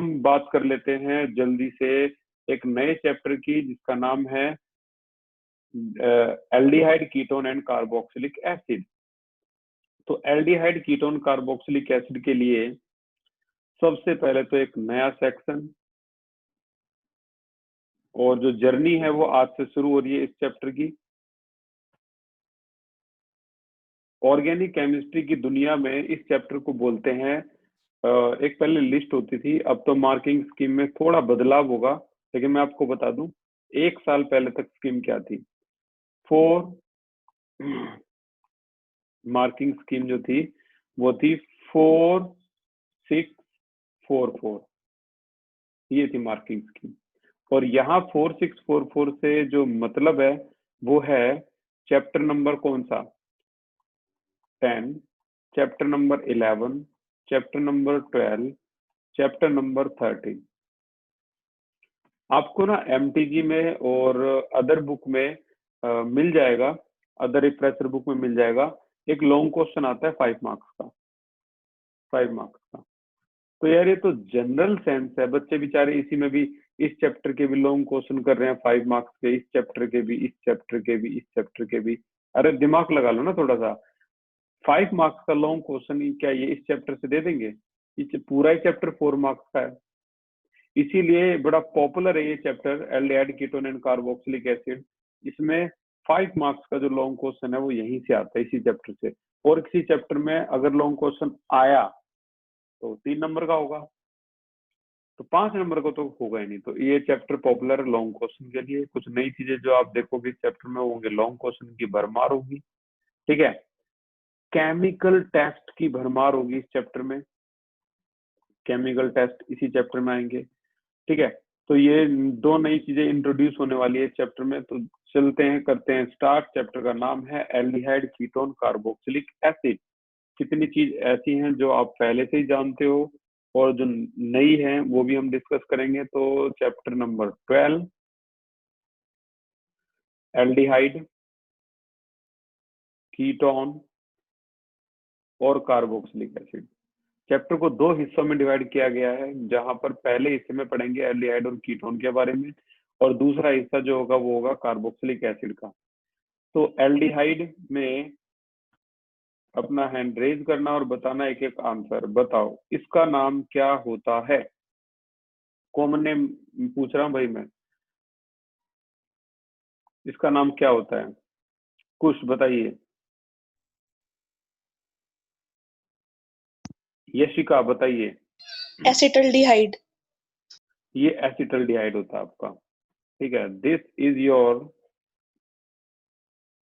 हम बात कर लेते हैं जल्दी से एक नए चैप्टर की, जिसका नाम है aldehyde ketone and carboxylic acid. तो एल्डिहाइड कीटोन कार्बोक्सिलिक एसिड के लिए सबसे पहले तो एक नया सेक्शन और जो जर्नी है वो आज से शुरू हो रही है इस चैप्टर की। ऑर्गेनिक केमिस्ट्री की दुनिया में इस चैप्टर को बोलते हैं, एक पहले लिस्ट होती थी, अब तो मार्किंग स्कीम में थोड़ा बदलाव होगा, लेकिन मैं आपको बता दूं एक साल पहले तक स्कीम क्या थी। 4 मार्किंग स्कीम जो थी वो थी 4 6 4 4, ये थी मार्किंग स्कीम। और यहाँ 4 6 4 4 से जो मतलब है वो है चैप्टर नंबर कौन सा, 10, chapter number 11, chapter number 12, chapter number 13। आपको ना एमटीजी में और अदर बुक में मिल जाएगा, अदर रिफ्रेशर बुक में मिल जाएगा, एक लॉन्ग क्वेश्चन आता है 5 मार्क्स का, 5 मार्क्स का। तो यार ये तो जनरल सेंस है, बच्चे बेचारे इसी में भी इस चैप्टर के भी लॉन्ग क्वेश्चन कर रहे हैं 5 मार्क्स के, इस चैप्टर के भी, इस चैप्टर के भी, इस चैप्टर के भी। अरे दिमाग लगा लो ना थोड़ा सा, 5 मार्क्स का लॉन्ग क्वेश्चन क्या ये इस चैप्टर से दे देंगे? पूरा ही चैप्टर 4 मार्क्स का है, इसीलिए बड़ा पॉपुलर है ये chapter aldehyde ketone and carboxylic acid. इसमें 5 मार्क्स का जो लॉन्ग क्वेश्चन है वो यहीं से आता है, इसी चैप्टर से। और किसी चैप्टर में अगर लॉन्ग क्वेश्चन आया तो 3 नंबर का होगा, तो 5 नंबर का तो होगा ही नहीं। तो ये चैप्टर पॉपुलर है लॉन्ग क्वेश्चन के लिए। कुछ नई चीजें जो आप देखोगे इस चैप्टर में होंगे, लॉन्ग क्वेश्चन की भरमार होगी, ठीक है। केमिकल टेस्ट की भरमार होगी इस चैप्टर में, केमिकल टेस्ट इसी चैप्टर में आएंगे, ठीक है। तो ये 2 नई चीजें इंट्रोड्यूस होने वाली है चैप्टर में। तो चलते हैं, करते हैं स्टार्ट। चैप्टर का नाम है एल्डिहाइड कीटोन कार्बोक्सिलिक एसिड। कितनी चीज ऐसी हैं जो आप पहले से ही जानते हो और जो नई है वो भी हम डिस्कस करेंगे। तो चैप्टर नंबर 12 एल्डिहाइड कीटोन और कार्बोक्सिलिक एसिड। चैप्टर को 2 हिस्सों में डिवाइड किया गया है, जहां पर पहले हिस्से में पढ़ेंगे एल्डिहाइड और कीटोन के बारे में, और दूसरा हिस्सा जो होगा वो होगा कार्बोक्सिलिक एसिड का। तो एल्डिहाइड में अपना हैंड रेज करना और बताना एक एक आंसर। बताओ इसका नाम क्या होता है? कॉमन नेम पूछ रहा हूँ भाई मैं, इसका नाम क्या होता है? कुछ बताइए। यशिका बताइए। एसिटल्डिहाइड। ये एसिटल्डिहाइड होता है आपका, ठीक है। This is your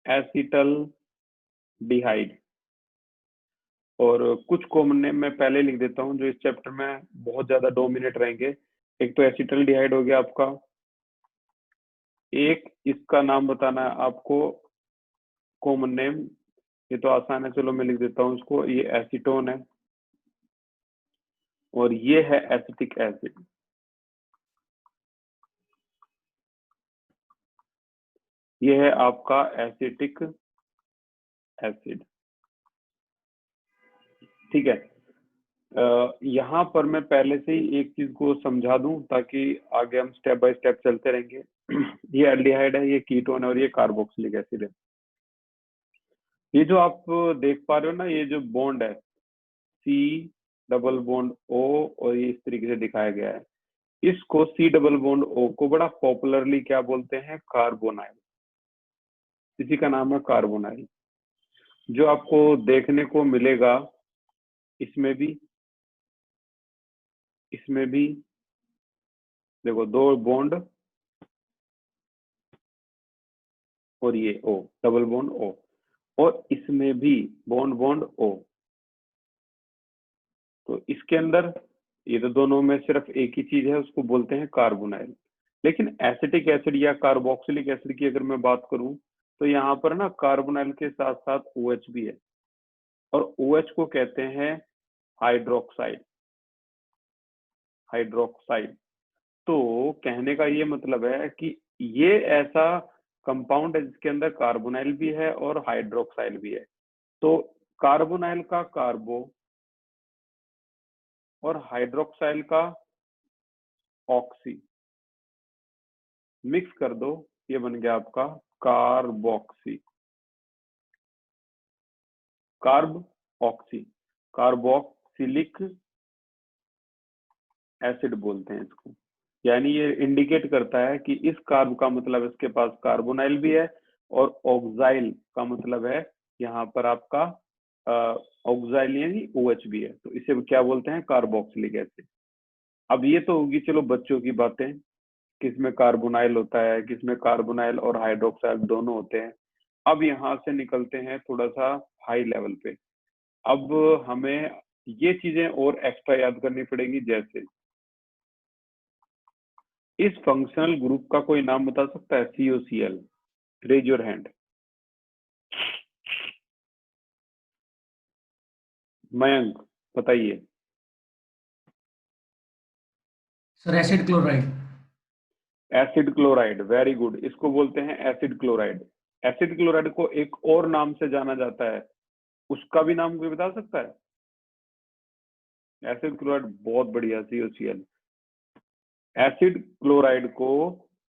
acetaldehyde. और कुछ कॉमन नेम मैं पहले लिख देता हूँ जो इस चैप्टर में बहुत ज्यादा डोमिनेट रहेंगे। एक तो एसिटल्डिहाइड हो गया आपका, एक इसका नाम बताना है आपको कॉमन नेम, ये तो आसान है, चलो मैं लिख देता हूँ इसको। ये एसीटोन है और ये है एसिटिक एसिड। ये है आपका एसिटिक एसिड, ठीक है। यहाँ पर मैं पहले से ही एक चीज को समझा दूं ताकि आगे हम स्टेप बाय स्टेप चलते रहेंगे। ये एल्डिहाइड है, ये कीटोन है और ये कार्बोक्सिलिक एसिड है। ये जो आप देख पा रहे हो ना, ये जो बॉन्ड है सी डबल बॉन्ड ओ, और ये इस तरीके से दिखाया गया है। इसको सी डबल बॉन्ड ओ को बड़ा पॉपुलरली क्या बोलते हैं? कार्बोनाइल। इसी का नाम है कार्बोनाइल। जो आपको देखने को मिलेगा इसमें भी, इसमें भी देखो 2 बॉन्ड और ये ओ, डबल बॉन्ड ओ, और इसमें भी बॉन्ड बॉन्ड ओ। तो इसके अंदर ये तो दोनों में सिर्फ एक ही चीज है, उसको बोलते हैं कार्बोनाइल। लेकिन एसिटिक एसिड या कार्बोक्सिलिक एसिड की अगर मैं बात करूं तो यहाँ पर ना कार्बोनाइल के साथ साथ OH भी है, और OH को कहते हैं हाइड्रोक्साइड। हाइड्रोक्साइड। तो कहने का ये मतलब है कि ये ऐसा कंपाउंड है जिसके अंदर कार्बोनाइल भी है और हाइड्रोक्साइल भी है। तो कार्बोनाइल का कार्बो और हाइड्रोक्साइल का ऑक्सी, मिक्स कर दो, ये बन गया आपका carboxy, carb oxy, carboxylic acid बोलते हैं इसको। यानी ये इंडिकेट करता है कि इस कार्ब का मतलब इसके पास कार्बोनाइल भी है, और ऑक्साइल का मतलब है यहाँ पर आपका ऑक्साइल यानी OH भी है, तो इसे क्या बोलते हैं, कार्बोक्सिलिक एसिड। अब ये तो होगी चलो बच्चों की बातें, किसमें कार्बोनाइल होता है, किसमें कार्बोनाइल और हाइड्रोक्साइड दोनों होते हैं। अब यहाँ से निकलते हैं थोड़ा सा हाई लेवल पे। अब हमें ये चीजें और एक्स्ट्रा याद करनी पड़ेगी, जैसे इस फंक्शनल ग्रुप का कोई नाम बता सकता है, COCl, raise your hand. Mayank बताइए। Sir acid chloride. Acid chloride, very good, इसको बोलते हैं एसिड क्लोराइड। एसिड क्लोराइड को एक और नाम से जाना जाता है, उसका भी नाम कोई बता सकता है? एसिड क्लोराइड, बहुत बढ़िया, COCl। एसिड क्लोराइड को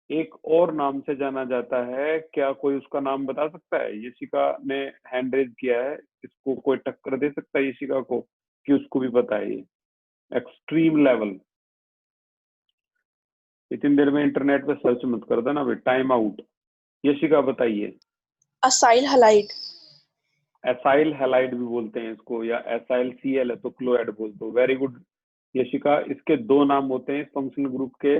एक और नाम से जाना जाता है, क्या कोई उसका नाम बता सकता है? यशिका ने हैंड रेज किया है, इसको कोई टक्कर दे सकता है यशिका को कि उसको भी पता है ये? Extreme level. इतनी देर में इंटरनेट पे सर्च मत कर देना भाई, टाइम आउट। यशिका बताइए। Acyl halide. एसाइल हैलाइड भी बोलते हैं इसको, या एसाइल Cl है तो क्लोराइड बोल दो। वेरी गुड यशिका, इसके दो नाम होते हैं फंक्शनल ग्रुप के,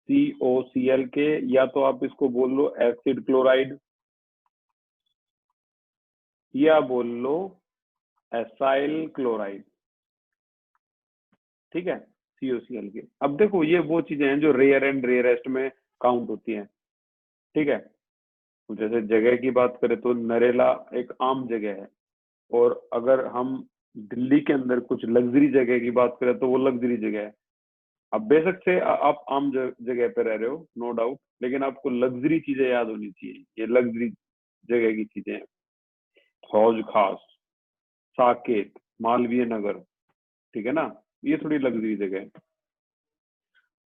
COCl के, या तो आप इसको बोल लो एसिड क्लोराइड, या बोल लो एसाइल क्लोराइड, ठीक है, COCl के। अब देखो ये वो चीजें हैं जो रेयर एंड रेयरेस्ट में काउंट होती हैं, ठीक है। जैसे जगह की बात करें तो नरेला एक आम जगह है, और अगर हम दिल्ली के अंदर कुछ लग्जरी जगह की बात करें तो वो लग्जरी जगह है। अब बेशक से आप आम जगह पे रह रहे हो, नो डाउट, लेकिन आपको लग्जरी चीजें याद होनी चाहिए, ये लग्जरी जगह की चीजें हैं। हौज खास, साकेत, मालवीय नगर, ठीक है ना, ये थोड़ी लग्जरी जगह है।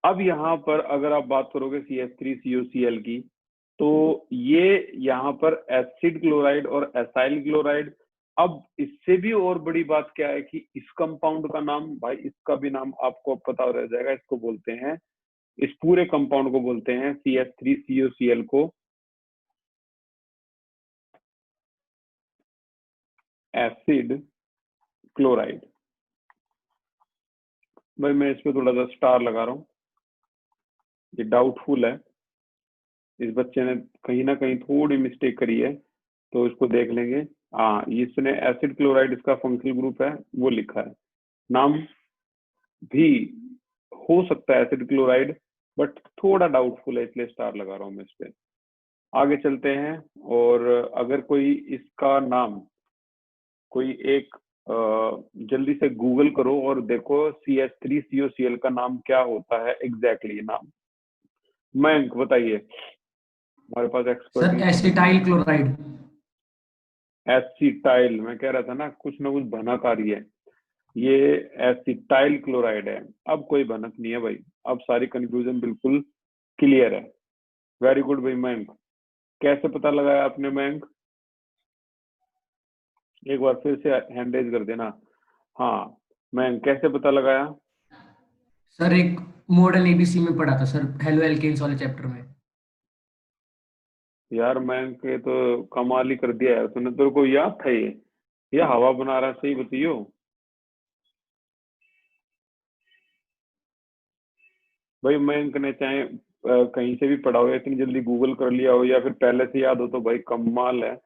अब यहाँ पर अगर आप बात करोगे CH3COCl की, तो ये यहाँ पर एसिड क्लोराइड और एसाइल क्लोराइड। अब इससे भी और बड़ी बात क्या है कि इस कंपाउंड का नाम, भाई इसका भी नाम आपको पता रह जाएगा, इसको बोलते हैं, इस पूरे कंपाउंड को बोलते हैं, CH3COCl को, एसिड क्लोराइड। भाई मैं इस पे थोड़ा सा स्टार लगा रहा हूँ, ये डाउटफुल है, इस बच्चे ने कहीं ना कहीं थोड़ी मिस्टेक करी है, तो इसको देख लेंगे। हाँ, इसने एसिड क्लोराइड इसका फंक्शनल ग्रुप है वो लिखा है, नाम भी हो सकता है एसिड क्लोराइड, बट थोड़ा डाउटफुल है, इसलिए स्टार लगा रहा हूँ मैं इस पे। आगे चलते हैं, और अगर कोई इसका नाम, कोई एक जल्दी से गूगल करो और देखो CH3COCl का नाम क्या होता है एग्जैक्टली नाम। मयंक बताइए, हमारे पास sir expertise. Acetyl chloride. Acetyl, मैं कह रहा था ना कुछ भनक आ रही है, ये एसिटाइल क्लोराइड है। अब कोई भनक नहीं है भाई, अब सारी कंफ्यूजन बिल्कुल क्लियर है। वेरी गुड भाई मयंक, कैसे पता लगाया आपने मयंक? एक बार फिर से हैंड रेज कर देना। हाँ मयंक, कैसे पता लगाया? सर एक मॉडल एबीसी में पढ़ा था सर, हेलो एल्केन्स वाले चैप्टर में। यार मयंक, ये तो कमाल ही कर दिया यार तूने, तेरे को याद था ये हवा बना रहा है, सही बताइयो। भाई मयंक ने चाहे कहीं से भी पढ़ा हो, इतनी जल्दी गूगल कर लिया हो, या फिर पहले से याद हो, तो भाई कमाल है।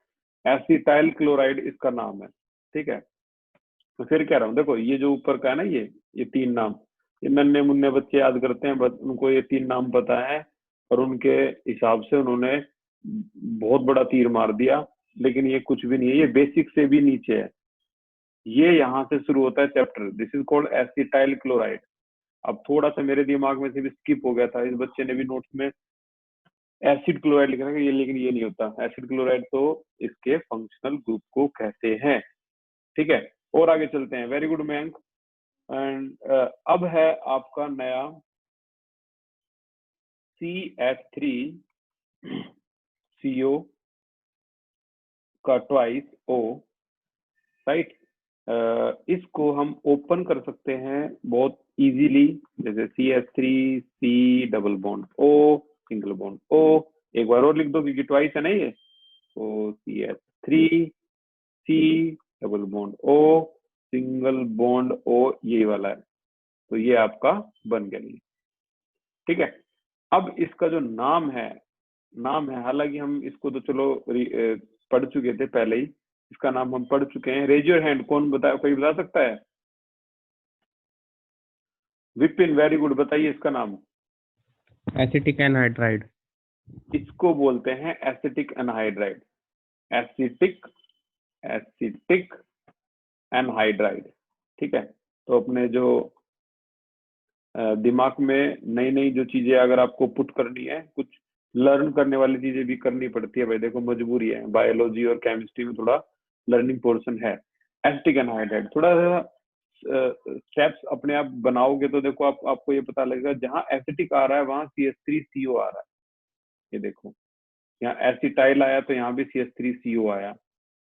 एसिटाइल क्लोराइड इसका नाम है, ठीक है। तो फिर कह रहा हूँ, देखो ये जो ऊपर का है ना, ये तीन नाम, ये नन्हे मुन्ने बच्चे याद करते हैं, बस उनको ये तीन नाम पता है, और उनके हिसाब से उन्होंने बहुत बड़ा तीर मार दिया, लेकिन ये कुछ भी नहीं है, ये बेसिक से भी नीचे है। ये यहाँ से शुरू होता है chapter, this is called acetyl chloride. अब थोड़ा सा मेरे दिमाग में से भी स्किप हो गया था, इस बच्चे ने भी नोट्स में एसिड क्लोराइड लिखा है, ये लेकिन ये नहीं होता एसिड क्लोराइड, तो इसके फंक्शनल ग्रुप को कहते हैं, ठीक है। और आगे चलते हैं, वेरी गुड मयंक। एंड अब है आपका नया CH3CO का ट्वाइस O, राइट। इसको हम ओपन कर सकते हैं बहुत इजीली, जैसे CH3C double bond O single bond O। एक बार और लिख दो क्योंकि ट्वाइस है ना ये, तो CH3C double bond O single bond O, ये वाला है, तो ये आपका बन गया ये, ठीक है। अब इसका जो नाम है, हालांकि हम इसको तो चलो पढ़ चुके थे पहले ही, इसका नाम हम पढ़ चुके हैं। रेज योर हैंड, कौन कोई बता सकता है? विपिन, वेरी गुड, बताइए इसका नाम। Acetic anhydride. इसको बोलते हैं एसिटिक एनहाइड्राइड। एसिटिक एनहाइड्राइड, ठीक है। तो अपने जो दिमाग में नई नई जो चीजें अगर आपको पुट करनी है, कुछ लर्न करने वाली चीजें भी करनी पड़ती है भाई, देखो मजबूरी है, बायोलॉजी और केमिस्ट्री में थोड़ा लर्निंग पोर्शन है। एसिटिक एनहाइड्राइड, थोड़ा सा स्टेप्स अपने आप बनाओगे तो देखो आपको ये पता लगेगा, जहां एसिटिक आ रहा है वहां CH3CO आ रहा है। ये देखो, यहाँ एसिटाइल आया तो यहाँ भी CH3CO आया।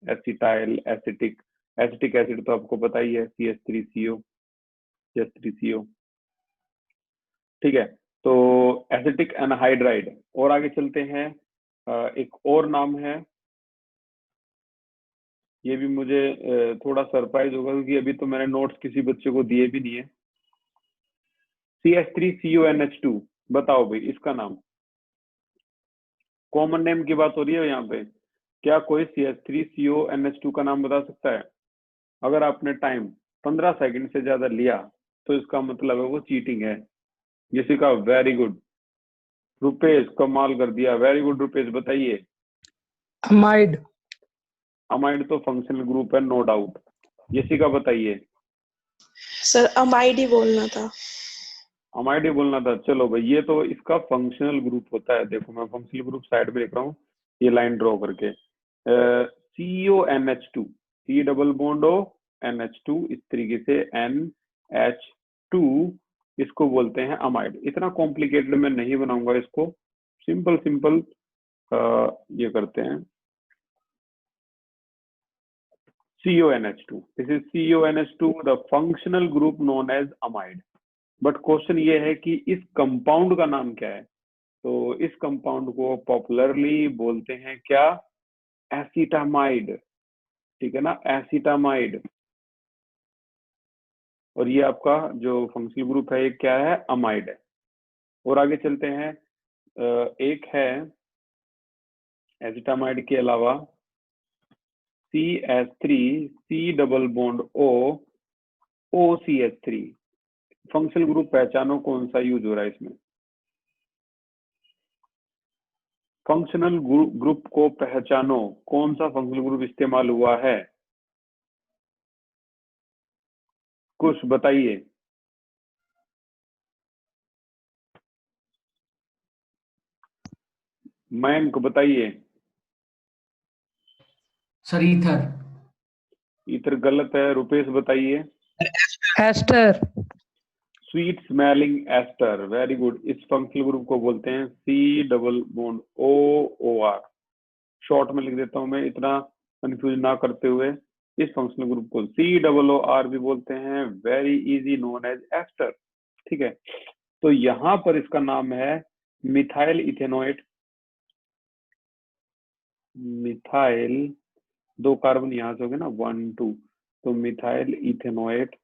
एसिटाइल, एसिटिक एसिड तो आपको पता ही है, CH3CO, ठीक है। तो एसिटिक एनहाइड्राइड। और आगे चलते हैं, एक और नाम है, ये भी मुझे थोड़ा सरप्राइज होगा क्योंकि अभी तो मैंने नोट्स किसी बच्चे को दिए भी नहीं है। CH3CONH2, बताओ भाई इसका नाम। कॉमन नेम की बात हो रही है यहाँ पे, क्या कोई CH3CONH2 का नाम बता सकता है? अगर आपने टाइम 15 सेकंड से ज्यादा लिया तो इसका मतलब है वो चीटिंग है। Jessica, very good. रुपेश, कमाल कर दिया, वेरी गुड रुपेश, बताइए। अमाइड। अमाइड तो फंक्शनल ग्रुप है, नो डाउट। जैसिका बताइए। सर अमाइड ही बोलना था। अमाइड ही बोलना था, चलो भाई, ये तो इसका फंक्शनल ग्रुप होता है। देखो मैं फंक्शनल ग्रुप साइड में लिख रहा हूँ, ये लाइन ड्रॉ करके। CONH2, C double bond O NH2, इस तरीके से NH2, इसको बोलते हैं अमाइड। इतना कॉम्प्लिकेटेड मैं नहीं बनाऊंगा इसको, सिंपल ये करते हैं। CONH2, this is CONH2, the functional group known as amide. But question ये है कि इस कंपाउंड का नाम क्या है? तो इस कंपाउंड को पॉपुलरली बोलते हैं क्या? एसिटामाइड, ठीक है ना, एसिटामाइड। और ये आपका जो फंक्शनल ग्रुप है ये क्या है? अमाइड है। और आगे चलते हैं, एक है एसिटामाइड के अलावा CH3C double bond O OCH3। Functional group पहचानो, कौन सा यूज हो रहा है इसमें? फंक्शनल ग्रुप को पहचानो, कौन सा फंक्शनल ग्रुप इस्तेमाल हुआ है? कुछ बताइए। मयंक बताइए। Sir ether. ईथर गलत है। रुपेश बताइए। Ester. Sweet smelling ester, very good. इस फंक्शनल ग्रुप को बोलते हैं C double bond O OR। Short में लिख देता हूं मैं, इतना कंफ्यूज ना करते हुए। इस फंक्शनल ग्रुप को COOR भी बोलते हैं, very easy, known as ester, ठीक है। तो यहां पर इसका नाम है मिथाइल इथेनोएट। मिथाइल, 2 कार्बन यहां से हो गए ना, 1 2, तो मिथाइल इथेनोएट।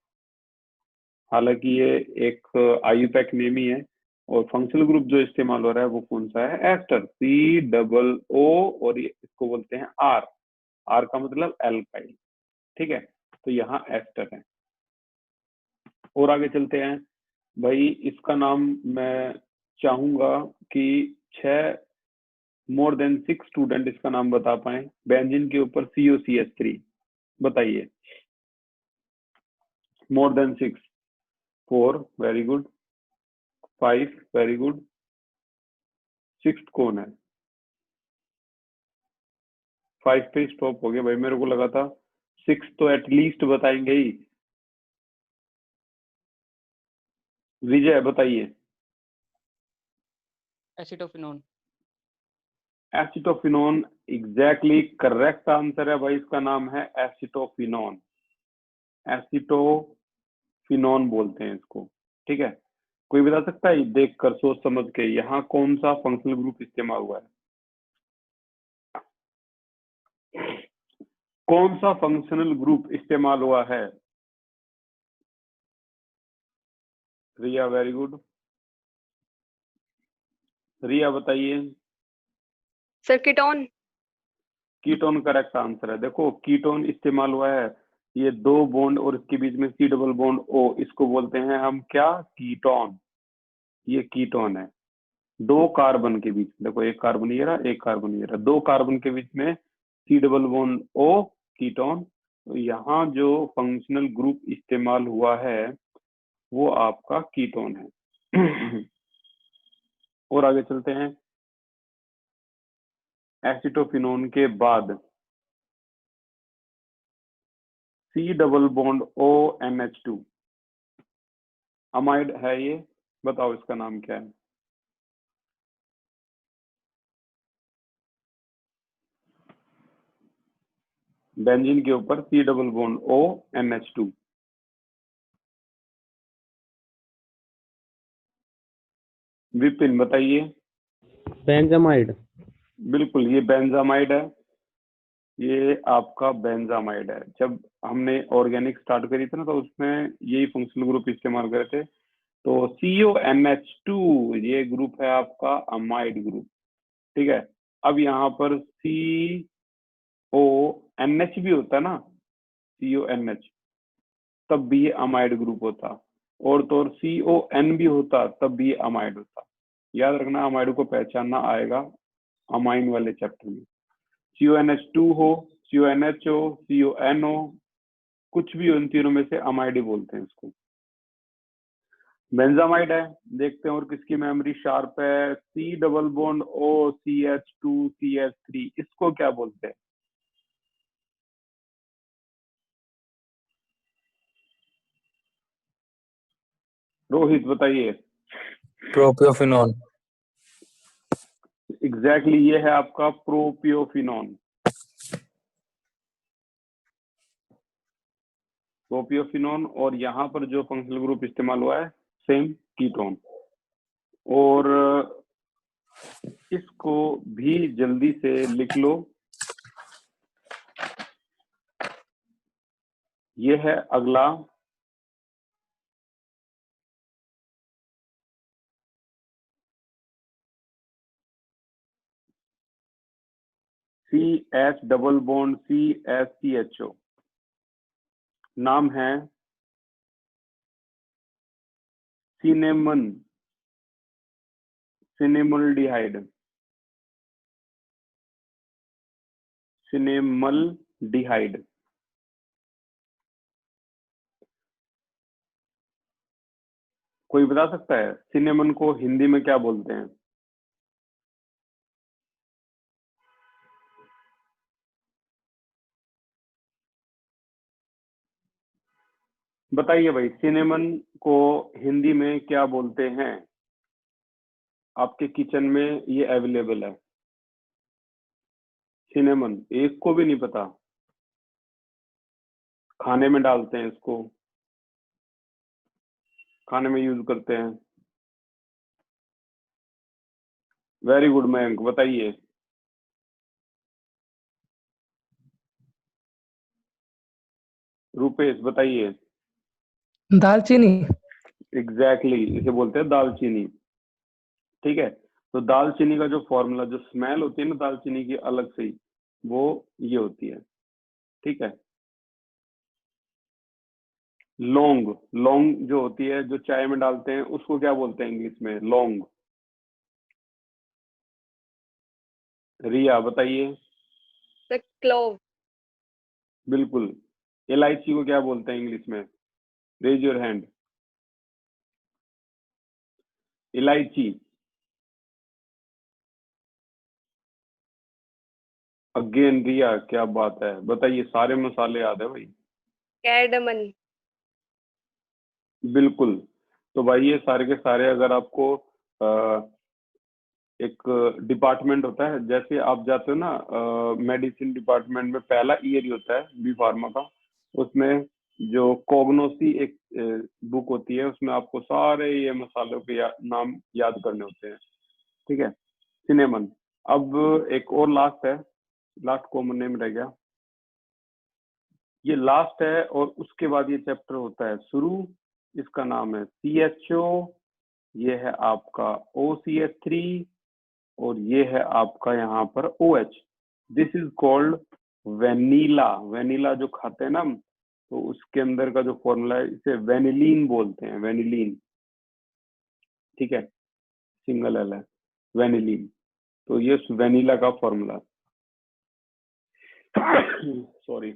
हालांकि ये एक IUPAC नेम ही है, और फंक्शनल ग्रुप जो इस्तेमाल हो रहा है वो कौन सा है? एस्टर, COO, और इसको बोलते हैं R का मतलब एल्काइल, ठीक है। तो यहाँ एस्टर है। और आगे चलते हैं भाई, इसका नाम मैं चाहूंगा कि more than 6 स्टूडेंट इसका नाम बता पाए। बेंजीन के ऊपर COCH3, बताइए। more than 6, 4, very good, 5, very good, 6 कौन है? 5 पे स्टॉप हो गया भाई, मेरे को लगा था 6 तो एटलीस्ट बताएंगे ही। विजय बताइए। Acetophenone. Acetophenone exactly correct answer है भाई, इसका नाम है एसिटोफिनोन। एसिटोफिनोन बोलते हैं इसको, ठीक है। कोई बता सकता है देख कर सोच समझ के यहाँ कौन सा फंक्शनल ग्रुप इस्तेमाल हुआ है? कौन सा फंक्शनल ग्रुप इस्तेमाल हुआ है? रिया वेरी गुड। रिया बताइए। Sir ketone. Ketone correct answer है। देखो कीटोन इस्तेमाल हुआ है, ये दो बॉन्ड और इसके बीच में सी डबल बॉन्ड ओ, इसको बोलते हैं हम क्या? कीटोन। ये कीटोन है। दो कार्बन के बीच, देखो एक कार्बन ये रहा, एक कार्बन ये रहा, दो कार्बन के बीच में C double bond O, ketone. तो यहाँ जो फंक्शनल ग्रुप इस्तेमाल हुआ है वो आपका कीटोन है। और आगे चलते हैं। एसिटोफिनोन के बाद C double bond O NH2 amide है ये, बताओ इसका नाम क्या है? बेंजीन के ऊपर C double bond O NH2। Vipin बताइए। बेंजामाइड। बिल्कुल ये बेंजामाइड है, ये आपका बेंजामाइड है। जब हमने ऑर्गेनिक स्टार्ट करी थी ना, तो उसमें यही फंक्शनल ग्रुप इस्तेमाल करे थे। तो CONH2 ये ग्रुप है आपका अमाइड ग्रुप, ठीक है। अब यहाँ पर CONH भी होता है ना, CONH, तब भी ये अमाइड ग्रुप होता। और तो और CON भी होता तब भी ये अमाइड होता। याद रखना, अमाइड को पहचानना आएगा अमाइन वाले चैप्टर में। CONH2 हो, CONH हो, CON हो, कुछ भी उन तीनों में से अमाइड ही बोलते हैं इसको। बेंजामाइड है। देखते हैं और किसकी मेमोरी शार्प है। C double bond O CH2 CH3, इसको क्या बोलते हैं? रोहित बताइए। प्रोपियोफिनॉन। एग्जैक्टली ये है आपका प्रोपियोफिनॉन। प्रोपियोफिनॉन। और यहाँ पर जो फंक्शनल ग्रुप इस्तेमाल हुआ है सेम कीटोन। और इसको भी जल्दी से लिख लो, ये है अगला CH डबल बॉन्ड CH2CHO, नाम है सिनेमन, सिनेमल्डिहाइड, सिनेमल्डिहाइड। कोई बता सकता है सिनेमन को हिंदी में क्या बोलते हैं? बताइए भाई, सिनेमन को हिंदी में क्या बोलते हैं? आपके किचन में ये अवेलेबल है। सिनेमन एक को भी नहीं पता? खाने में डालते हैं इसको, खाने में यूज करते हैं। वेरी गुड मयंक, बताइए। रुपेश बताइए। दालचीनी। एग्जैक्टली इसे बोलते हैं दालचीनी, ठीक है। तो दालचीनी का जो फॉर्मूला, जो स्मेल होती है ना दालचीनी की अलग से ही, वो ये होती है, ठीक है। लौंग, लौंग जो होती है जो चाय में डालते हैं उसको क्या बोलते हैं इंग्लिश में? लौंग। रिया बताइए। The clove. बिल्कुल। इलायची को क्या बोलते हैं इंग्लिश में? Raise your hand. इलायची। अगेन रिया, क्या बात है, बताइए। सारे मसाले याद है भाई। कैर्डमन। बिल्कुल। तो भाई ये सारे के सारे अगर आपको एक डिपार्टमेंट होता है, जैसे आप जाते हो ना मेडिसिन डिपार्टमेंट में पहला ईयर ही होता है बी फार्मा का, उसमें जो कोग्नोसी एक बुक होती है, उसमें आपको सारे ये मसालों के नाम याद करने होते हैं, ठीक है। सिनेमन। अब एक और लास्ट है, लास्ट कॉमन नेम रह गया, ये लास्ट है और उसके बाद ये चैप्टर होता है शुरू। इसका नाम है CHO, ये है आपका OCH3 और ये है आपका यहाँ पर OH। This is called vanilla. Vanilla जो खाते हैं ना हम, तो उसके अंदर का जो फॉर्मूला है, इसे वेनिलीन बोलते हैं, वेनिलीन, ठीक है, सिंगल एल है, वेनिलीन। तो ये वेनिला का फॉर्मूला सॉरी।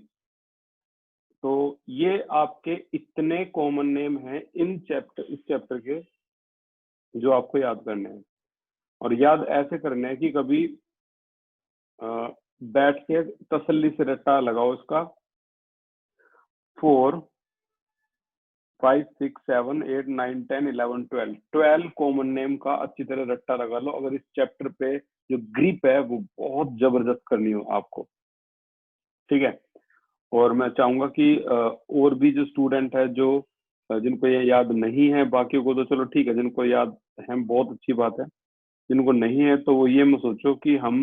तो ये आपके इतने कॉमन नेम हैं इस चैप्टर के, जो आपको याद करने हैं। और याद ऐसे करना है कि कभी बैठ के तसल्ली से रट्टा लगाओ इसका। 4, 5, 6, 7, 8, 9, 10, 11, 12 कॉमन नेम का अच्छी तरह रट्टा लगा लो, अगर इस चैप्टर पे जो ग्रिप है वो बहुत जबरदस्त करनी हो आपको, ठीक है। और मैं चाहूंगा कि और भी जो स्टूडेंट है जो जिनको ये याद नहीं है, बाकी को तो चलो ठीक है, जिनको याद है बहुत अच्छी बात है, जिनको नहीं है तो वो ये मत सोचो कि हम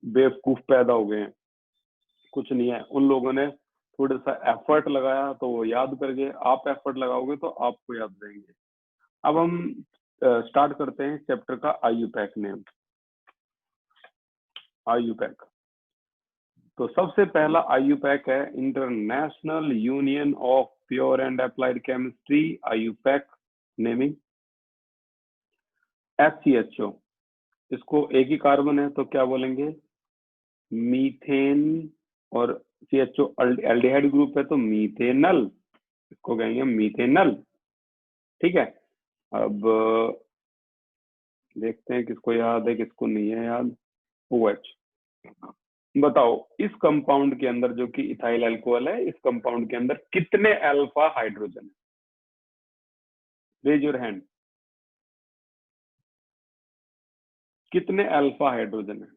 बेवकूफ पैदा हो गए हैं, कुछ नहीं है। उन लोगों ने थोड़ा सा एफर्ट लगाया तो वो याद कर गए, आप एफर्ट लगाओगे तो आपको याद रहेंगे। अब हम स्टार्ट करते हैं चैप्टर का IUPAC नेम। IUPAC, तो सबसे पहला IUPAC है international union of pure and applied chemistry, IUPAC naming. HCHO, इसको एक ही कार्बन है तो क्या बोलेंगे, मीथेन, और CHO एल्डिहाइड ग्रुप है तो मीथेनल, इसको कहेंगे मीथेनल, ठीक है। अब देखते हैं किसको याद है किसको नहीं है याद। OH, बताओ इस कंपाउंड के अंदर, जो कि इथाइल अल्कोहल है, इस कंपाउंड के अंदर कितने अल्फा हाइड्रोजन है? Raise your hand. कितने अल्फा हाइड्रोजन है?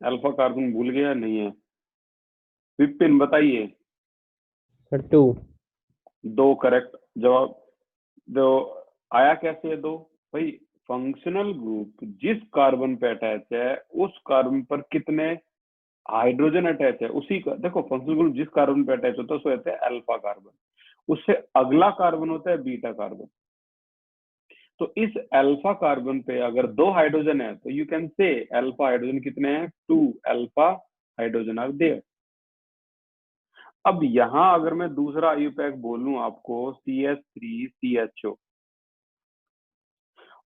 अल्फा कार्बन भूल गया नहीं है? विपिन बताइए। सर 2। 2 करेक्ट जवाब। दो आया कैसे है 2? भाई फंक्शनल ग्रुप जिस कार्बन पे अटैच है उस कार्बन पर कितने हाइड्रोजन अटैच है, उसी का देखो, फंक्शनल ग्रुप जिस कार्बन पे अटैच होता है उसको कहते हैं अल्फा कार्बन, उससे अगला कार्बन होता है बीटा कार्बन। तो इस अल्फा कार्बन पे अगर 2 हाइड्रोजन है तो you can say alpha hydrogen कितने हैं, 2 अल्फा हाइड्रोजन आर देयर। अब यहां अगर मैं दूसरा IUPAC बोलूं आपको CH3CHO,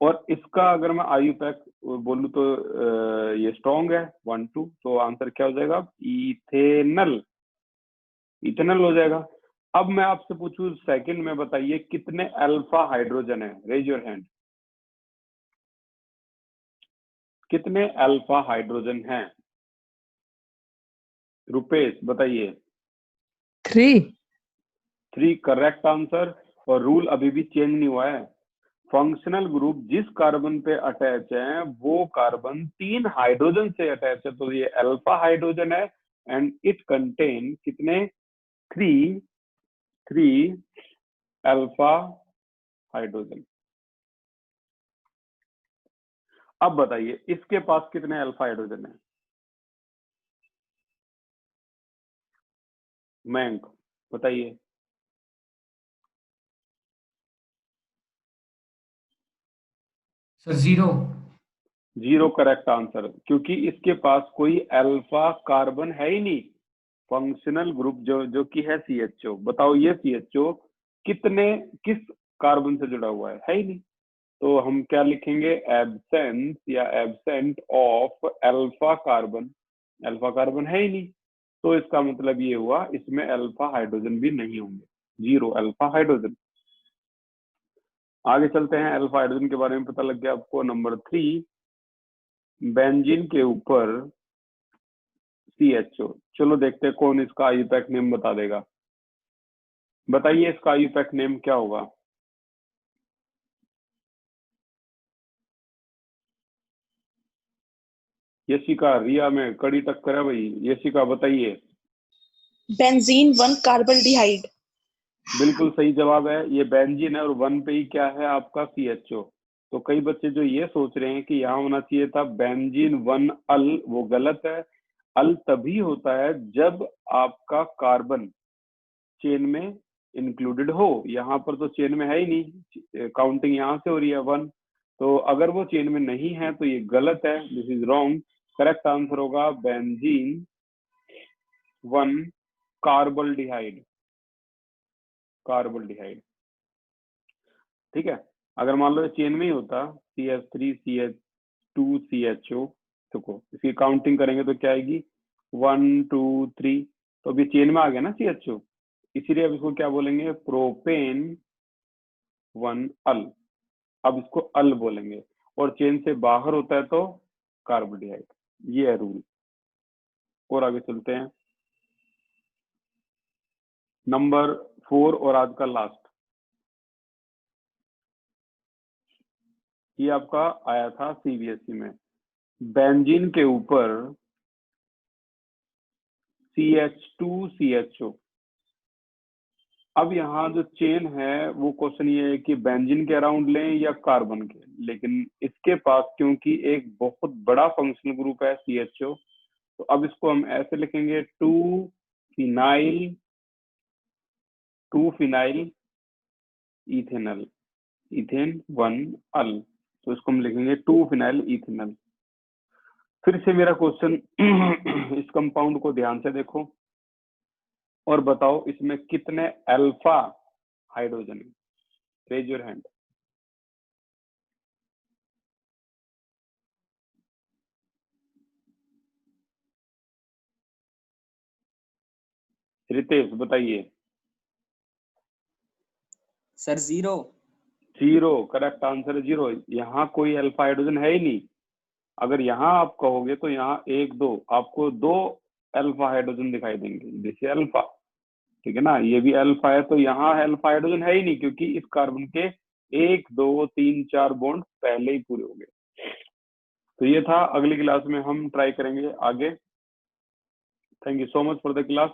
और इसका अगर मैं IUPAC बोलूं तो ये स्ट्रॉन्ग है 1, 2, तो आंसर क्या हो जाएगा, इथेनल, इथेनल हो जाएगा। अब मैं आपसे पूछूं सेकंड में, बताइए कितने अल्फा हाइड्रोजन है? Raise your hand. कितने अल्फा हाइड्रोजन हैं? रुपेश बताइए। 3। 3 करेक्ट आंसर। और रूल अभी भी चेंज नहीं हुआ है, फंक्शनल ग्रुप जिस कार्बन पे अटैच है वो कार्बन 3 हाइड्रोजन से अटैच है, तो ये अल्फा हाइड्रोजन है एंड इट कंटेन कितने, 3 अल्फा हाइड्रोजन। अब बताइए इसके पास कितने अल्फा हाइड्रोजन है? मयंक बताइए। सर 0। 0 करेक्ट आंसर, क्योंकि इसके पास कोई अल्फा कार्बन है ही नहीं। फंक्शनल ग्रुप जो कि है CHO, बताओ ये CHO किस कार्बन से जुड़ा हुआ है ही नहीं। तो हम क्या लिखेंगे, एब्सेंस या absent of alpha carbon, alpha carbon है ही नहीं, तो इसका मतलब ये हुआ इसमें अल्फा हाइड्रोजन भी नहीं होंगे, 0 अल्फा हाइड्रोजन। आगे चलते हैं, अल्फा हाइड्रोजन के बारे में पता लग गया आपको। नंबर 3, बेंजीन के ऊपर CHO। चलो देखते हैं कौन इसका IUPAC नेम बता देगा। बताइए इसका IUPAC नेम क्या होगा? यशिका, रिया में कड़ी टक्कर है भाई। यशिका बताइए। बेंजीन 1 कार्बल्डिहाइड। बिल्कुल सही जवाब है, ये बेंजीन है और 1 पे ही क्या है आपका CHO। तो कई बच्चे जो ये सोच रहे हैं कि यहाँ होना चाहिए था बेंजीन 1 अल, वो गलत है। अल तभी होता है जब आपका कार्बन चेन में इंक्लूडेड हो। यहाँ पर तो चेन में है ही नहीं, काउंटिंग यहाँ से हो रही है 1। तो अगर वो चेन में नहीं है तो ये गलत है, this is wrong. Correct answer होगा बेंजीन 1 कार्बल्डिहाइड। कार्बल्डिहाइड, ठीक है। अगर मान लो चेन में ही होता CH3 CH2 CHO, देखो इसकी काउंटिंग करेंगे तो क्या आएगी 1 2 3। तो अभी चेन में आ गया ना CHO, इसीलिए अब इसको क्या बोलेंगे प्रोपेन 1 अल। अब इसको अल बोलेंगे, और चेन से बाहर होता है तो कार्बोडिहाइड। ये है रूल। और आगे चलते हैं, नंबर 4 और आज का लास्ट। ये आपका आया था CBSE में। बेंजीन के ऊपर CH2 CHO। अब यहाँ जो चेन है वो क्वेश्चन ये है कि बेंजीन के अराउंड लें या कार्बन के, लेकिन इसके पास क्योंकि एक बहुत बड़ा फंक्शनल ग्रुप है CHO, तो अब इसको हम ऐसे लिखेंगे 2 फिनाइल इथेनल, इथेन 1 अल। तो इसको हम लिखेंगे 2 फिनाइल इथेनल। फिर से मेरा क्वेश्चन इस कंपाउंड को ध्यान से देखो और बताओ इसमें कितने अल्फा हाइड्रोजन है। Raise your hand. रितेश बताइए। सर 0। 0 करेक्ट आंसर है, 0। यहाँ कोई अल्फा हाइड्रोजन है ही नहीं। अगर यहाँ आप कहोगे तो यहाँ 1 2 आपको 2 अल्फा हाइड्रोजन दिखाई देंगे, जैसे अल्फा, ठीक है ना। ये भी अल्फा है, तो यहाँ अल्फा हाइड्रोजन है ही नहीं, क्योंकि इस कार्बन के 1 2 3 4 बॉन्ड पहले ही पूरे हो गए। तो ये था। अगली क्लास में हम ट्राई करेंगे आगे। Thank you so much for the class.